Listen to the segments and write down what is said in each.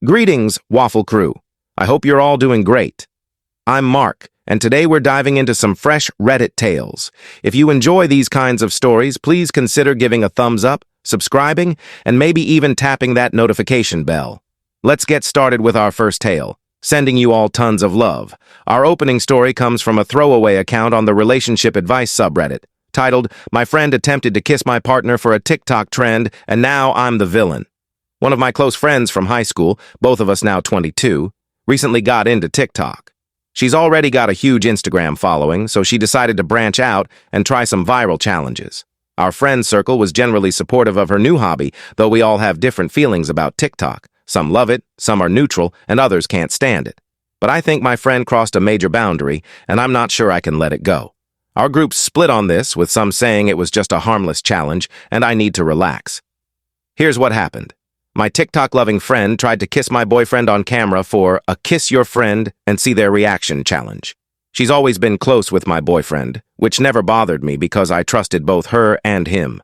Greetings, Waffle Crew. I hope you're all doing great. I'm Mark, and today we're diving into some fresh Reddit tales. If you enjoy these kinds of stories, please consider giving a thumbs up, subscribing, and maybe even tapping that notification bell. Let's get started with our first tale, sending you all tons of love. Our opening story comes from a throwaway account on the relationship advice subreddit, titled, "My friend attempted to kiss my partner for a TikTok trend, and now I'm the villain." One of my close friends from high school, both of us now 22, recently got into TikTok. She's already got a huge Instagram following, so she decided to branch out and try some viral challenges. Our friend circle was generally supportive of her new hobby, though we all have different feelings about TikTok. Some love it, some are neutral, and others can't stand it. But I think my friend crossed a major boundary, and I'm not sure I can let it go. Our group split on this, with some saying it was just a harmless challenge, and I need to relax. Here's what happened. My TikTok-loving friend tried to kiss my boyfriend on camera for a kiss your friend and see their reaction challenge. She's always been close with my boyfriend, which never bothered me because I trusted both her and him.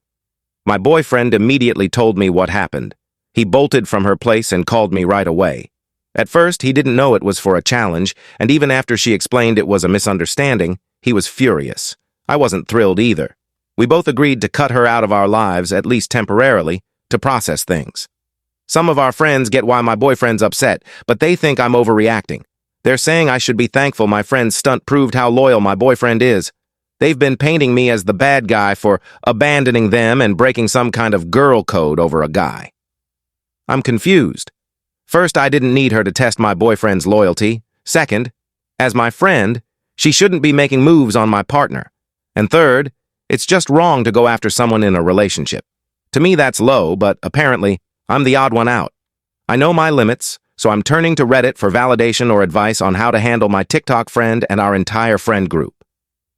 My boyfriend immediately told me what happened. He bolted from her place and called me right away. At first, he didn't know it was for a challenge, and even after she explained it was a misunderstanding, he was furious. I wasn't thrilled either. We both agreed to cut her out of our lives, at least temporarily, to process things. Some of our friends get why my boyfriend's upset, but they think I'm overreacting. They're saying I should be thankful my friend's stunt proved how loyal my boyfriend is. They've been painting me as the bad guy for abandoning them and breaking some kind of girl code over a guy. I'm confused. First, I didn't need her to test my boyfriend's loyalty. Second, as my friend, she shouldn't be making moves on my partner. And third, it's just wrong to go after someone in a relationship. To me, that's low, but apparently, I'm the odd one out. I know my limits, so I'm turning to Reddit for validation or advice on how to handle my TikTok friend and our entire friend group.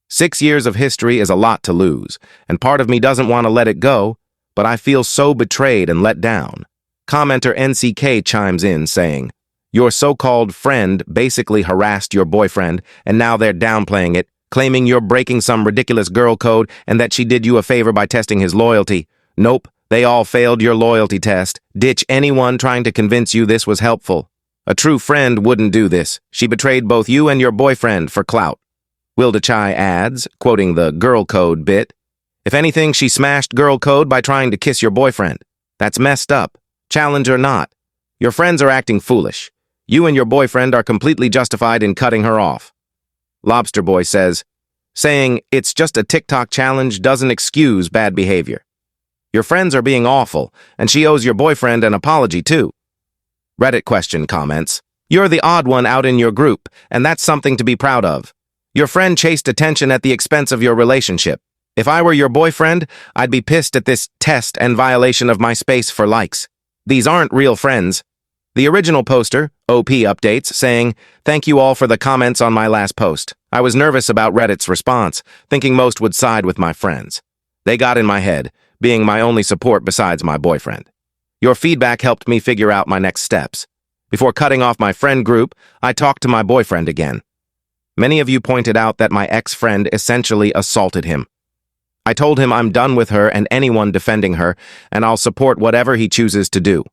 6 years of history is a lot to lose, and part of me doesn't want to let it go, but I feel so betrayed and let down. Commenter NCK chimes in saying, "Your so-called friend basically harassed your boyfriend, and now they're downplaying it, claiming you're breaking some ridiculous girl code and that she did you a favor by testing his loyalty. Nope. They all failed your loyalty test. Ditch anyone trying to convince you this was helpful. A true friend wouldn't do this. She betrayed both you and your boyfriend for clout." Wildachai adds, quoting the girl code bit, "If anything, she smashed girl code by trying to kiss your boyfriend. That's messed up. Challenge or not. Your friends are acting foolish. You and your boyfriend are completely justified in cutting her off." Lobster Boy says, "Saying it's just a TikTok challenge doesn't excuse bad behavior. Your friends are being awful, and she owes your boyfriend an apology, too." Reddit question comments, "You're the odd one out in your group, and that's something to be proud of. Your friend chased attention at the expense of your relationship. If I were your boyfriend, I'd be pissed at this test and violation of my space for likes. These aren't real friends." The original poster, OP updates, saying, "Thank you all for the comments on my last post. I was nervous about Reddit's response, thinking most would side with my friends. They got in my head, being my only support besides my boyfriend. Your feedback helped me figure out my next steps. Before cutting off my friend group, I talked to my boyfriend again. Many of you pointed out that my ex-friend essentially assaulted him. I told him I'm done with her and anyone defending her, and I'll support whatever he chooses to do.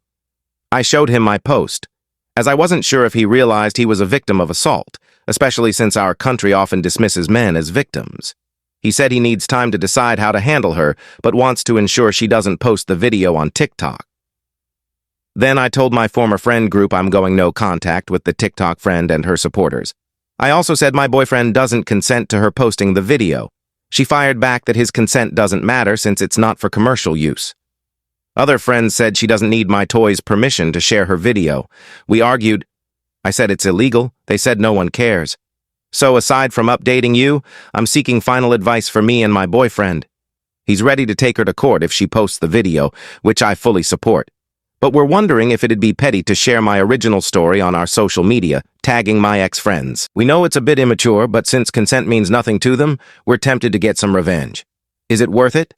I showed him my post, as I wasn't sure if he realized he was a victim of assault, especially since our country often dismisses men as victims. He said he needs time to decide how to handle her, but wants to ensure she doesn't post the video on TikTok. Then I told my former friend group I'm going no contact with the TikTok friend and her supporters. I also said my boyfriend doesn't consent to her posting the video. She fired back that his consent doesn't matter since it's not for commercial use. Other friends said she doesn't need my toy's permission to share her video. We argued. I said it's illegal. They said no one cares. So aside from updating you, I'm seeking final advice for me and my boyfriend. He's ready to take her to court if she posts the video, which I fully support. But we're wondering if it'd be petty to share my original story on our social media, tagging my ex-friends. We know it's a bit immature, but since consent means nothing to them, we're tempted to get some revenge. Is it worth it?"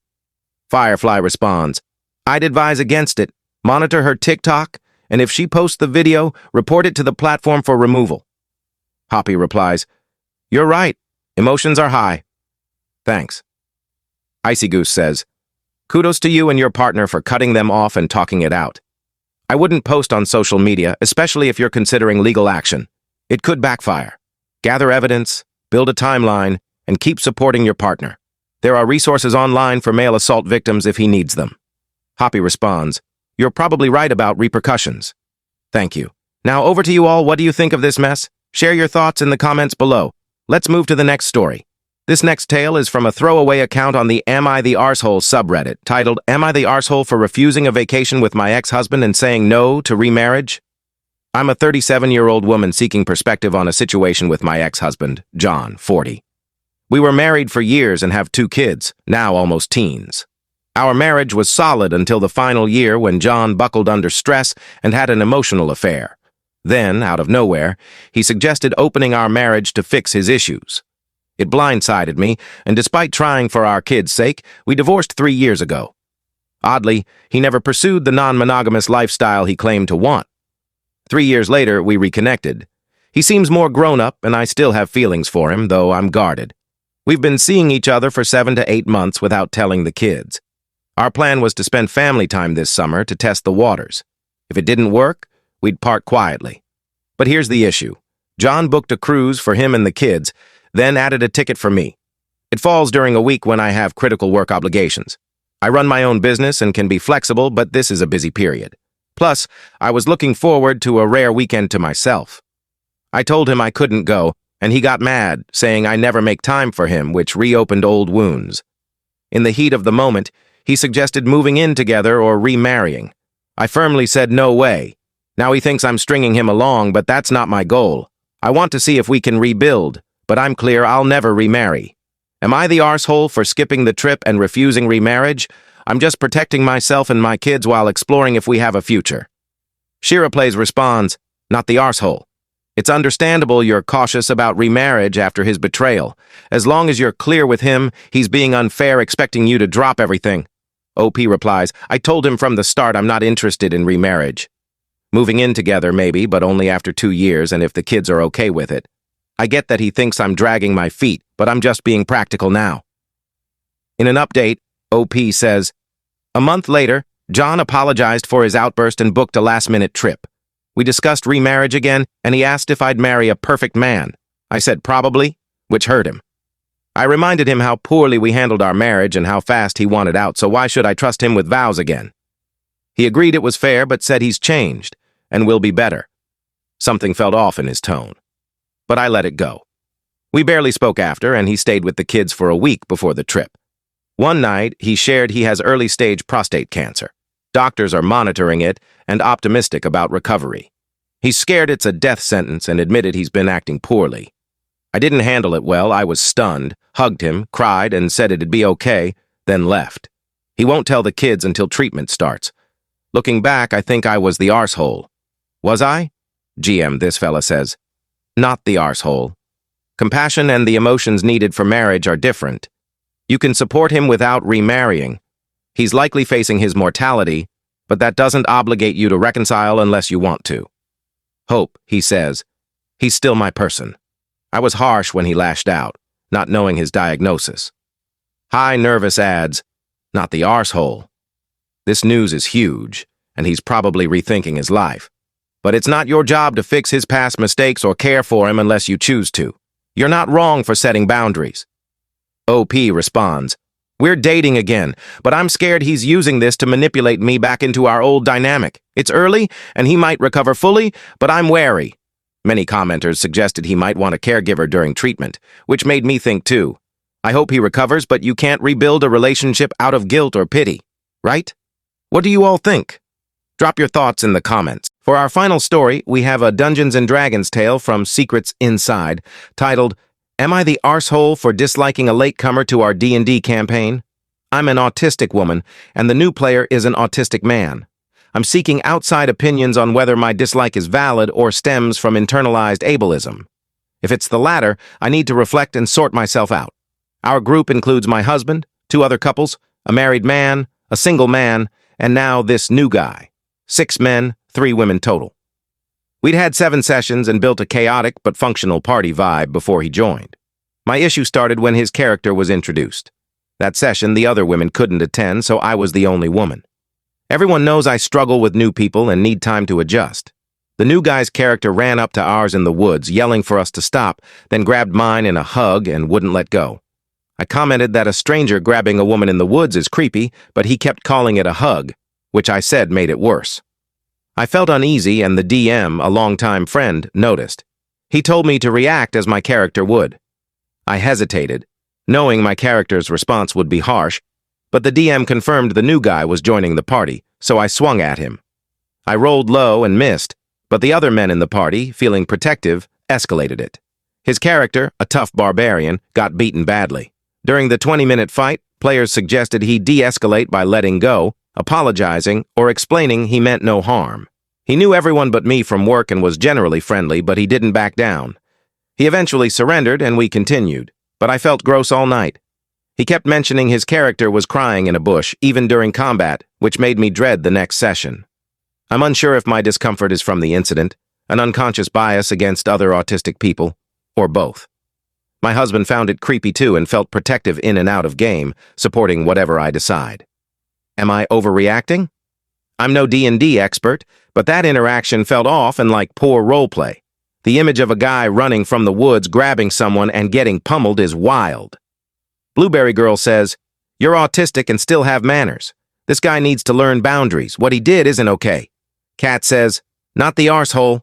Firefly responds, "I'd advise against it. Monitor her TikTok, and if she posts the video, report it to the platform for removal." Hoppy replies, "You're right. Emotions are high. Thanks." Icy Goose says, "Kudos to you and your partner for cutting them off and talking it out. I wouldn't post on social media, especially if you're considering legal action. It could backfire. Gather evidence, build a timeline, and keep supporting your partner. There are resources online for male assault victims if he needs them. Hoppy responds, "You're probably right about repercussions." Thank you. Now over to you all. What do you think of this mess? Share your thoughts in the comments below. Let's move to the next story. This next tale is from a throwaway account on the Am I the Arsehole subreddit, titled, "Am I the Arsehole for refusing a vacation with my ex-husband and saying no to remarriage?" I'm a 37-year-old woman seeking perspective on a situation with my ex-husband, John, 40. We were married for years and have 2 kids, now almost teens. Our marriage was solid until the final year when John buckled under stress and had an emotional affair. Then, out of nowhere, he suggested opening our marriage to fix his issues. It blindsided me, and despite trying for our kids' sake, we divorced 3 years ago. Oddly, he never pursued the non-monogamous lifestyle he claimed to want. 3 years later, we reconnected. He seems more grown-up, and I still have feelings for him, though I'm guarded. We've been seeing each other for 7 to 8 months without telling the kids. Our plan was to spend family time this summer to test the waters. If it didn't work, we'd part quietly. But here's the issue. John booked a cruise for him and the kids, then added a ticket for me. It falls during a week when I have critical work obligations. I run my own business and can be flexible, but this is a busy period. Plus, I was looking forward to a rare weekend to myself. I told him I couldn't go, and he got mad, saying I never make time for him, which reopened old wounds. In the heat of the moment, he suggested moving in together or remarrying. I firmly said no way. Now he thinks I'm stringing him along, but that's not my goal. I want to see if we can rebuild, but I'm clear I'll never remarry. Am I the arsehole for skipping the trip and refusing remarriage? I'm just protecting myself and my kids while exploring if we have a future. Shira Plays responds, "Not the arsehole. It's understandable you're cautious about remarriage after his betrayal. As long as you're clear with him, he's being unfair expecting you to drop everything." OP replies, "I told him from the start I'm not interested in remarriage. Moving in together maybe, but only after 2 years and if the kids are okay with it. I get that he thinks I'm dragging my feet, but I'm just being practical now." In an update, OP says, "A month later, John apologized for his outburst and booked a last-minute trip. We discussed remarriage again, and he asked if I'd marry a perfect man. I said probably, which hurt him. I reminded him how poorly we handled our marriage and how fast he wanted out, so why should I trust him with vows again? He agreed it was fair, but said he's changed and will be better. Something felt off in his tone. But I let it go. We barely spoke after, and he stayed with the kids for a week before the trip. One night, he shared he has early-stage prostate cancer. Doctors are monitoring it and optimistic about recovery. He's scared it's a death sentence and admitted he's been acting poorly. I didn't handle it well. I was stunned, hugged him, cried, and said it'd be okay, then left. He won't tell the kids until treatment starts. Looking back, I think I was the arsehole. Was I? GM, this fella says. Not the arsehole. Compassion and the emotions needed for marriage are different. You can support him without remarrying. He's likely facing his mortality, but that doesn't obligate you to reconcile unless you want to. Hope, he says. He's still my person. I was harsh when he lashed out, not knowing his diagnosis. High Nervous adds, not the arsehole. This news is huge, and he's probably rethinking his life. But it's not your job to fix his past mistakes or care for him unless you choose to. You're not wrong for setting boundaries. OP responds, we're dating again, but I'm scared he's using this to manipulate me back into our old dynamic. It's early, and he might recover fully, but I'm wary. Many commenters suggested he might want a caregiver during treatment, which made me think too. I hope he recovers, but you can't rebuild a relationship out of guilt or pity, right? What do you all think? Drop your thoughts in the comments. For our final story, we have a Dungeons & Dragons tale from Secrets Inside, titled, Am I the arsehole for disliking a latecomer to our D&D campaign? I'm an autistic woman, and the new player is an autistic man. I'm seeking outside opinions on whether my dislike is valid or stems from internalized ableism. If it's the latter, I need to reflect and sort myself out. Our group includes my husband, 2 other couples, a married man, a single man, and now this new guy. 6 men, 3 women total. We'd had 7 sessions and built a chaotic but functional party vibe before he joined. My issue started when his character was introduced. That session, the other women couldn't attend, so I was the only woman. Everyone knows I struggle with new people and need time to adjust. The new guy's character ran up to ours in the woods, yelling for us to stop, then grabbed mine in a hug and wouldn't let go. I commented that a stranger grabbing a woman in the woods is creepy, but he kept calling it a hug, which I said made it worse. I felt uneasy and the DM, a longtime friend, noticed. He told me to react as my character would. I hesitated, knowing my character's response would be harsh, but the DM confirmed the new guy was joining the party, so I swung at him. I rolled low and missed, but the other men in the party, feeling protective, escalated it. His character, a tough barbarian, got beaten badly. During the 20-minute fight, players suggested he de-escalate by letting go, apologizing, or explaining he meant no harm. He knew everyone but me from work and was generally friendly, but he didn't back down. He eventually surrendered and we continued, but I felt gross all night. He kept mentioning his character was crying in a bush, even during combat, which made me dread the next session. I'm unsure if my discomfort is from the incident, an unconscious bias against other autistic people, or both. My husband found it creepy too and felt protective in and out of game, supporting whatever I decide. Am I overreacting? I'm no D&D expert, but that interaction felt off and like poor roleplay. The image of a guy running from the woods grabbing someone and getting pummeled is wild. Blueberry Girl says, "You're autistic and still have manners. This guy needs to learn boundaries. What he did isn't okay." Kat says, "Not the arsehole.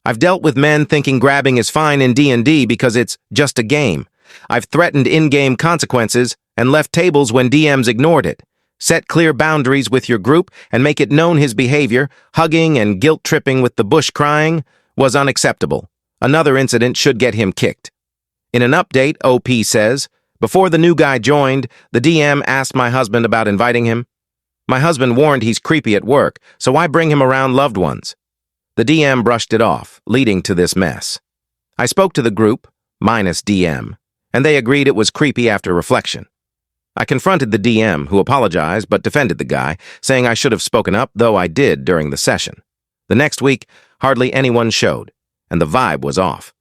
I've dealt with men thinking grabbing is fine in D&D because it's just a game. I've threatened in-game consequences and left tables when DMs ignored it. Set clear boundaries with your group and make it known his behavior, hugging and guilt-tripping with the bush crying, was unacceptable. Another incident should get him kicked." In an update, OP says, "Before the new guy joined, the DM asked my husband about inviting him. My husband warned he's creepy at work, so why bring him around loved ones? The DM brushed it off, leading to this mess. I spoke to the group, minus DM, and they agreed it was creepy after reflection. I confronted the DM, who apologized but defended the guy, saying I should have spoken up, though I did during the session. The next week, hardly anyone showed, and the vibe was off.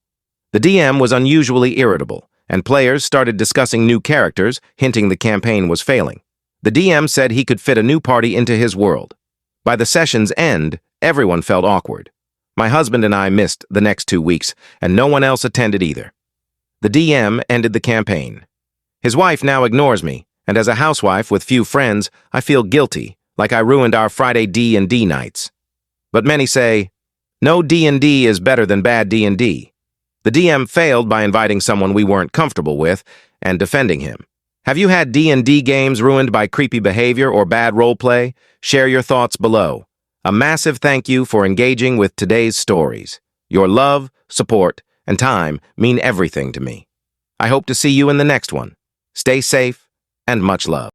The DM was unusually irritable, and players started discussing new characters, hinting the campaign was failing. The DM said he could fit a new party into his world. By the session's end, everyone felt awkward. My husband and I missed the next 2 weeks, and no one else attended either. The DM ended the campaign. His wife now ignores me, and as a housewife with few friends, I feel guilty, like I ruined our Friday D&D nights. But many say, no D&D is better than bad D&D. The DM failed by inviting someone we weren't comfortable with and defending him. Have you had D&D games ruined by creepy behavior or bad roleplay? Share your thoughts below. A massive thank you for engaging with today's stories. Your love, support, and time mean everything to me. I hope to see you in the next one. Stay safe and much love.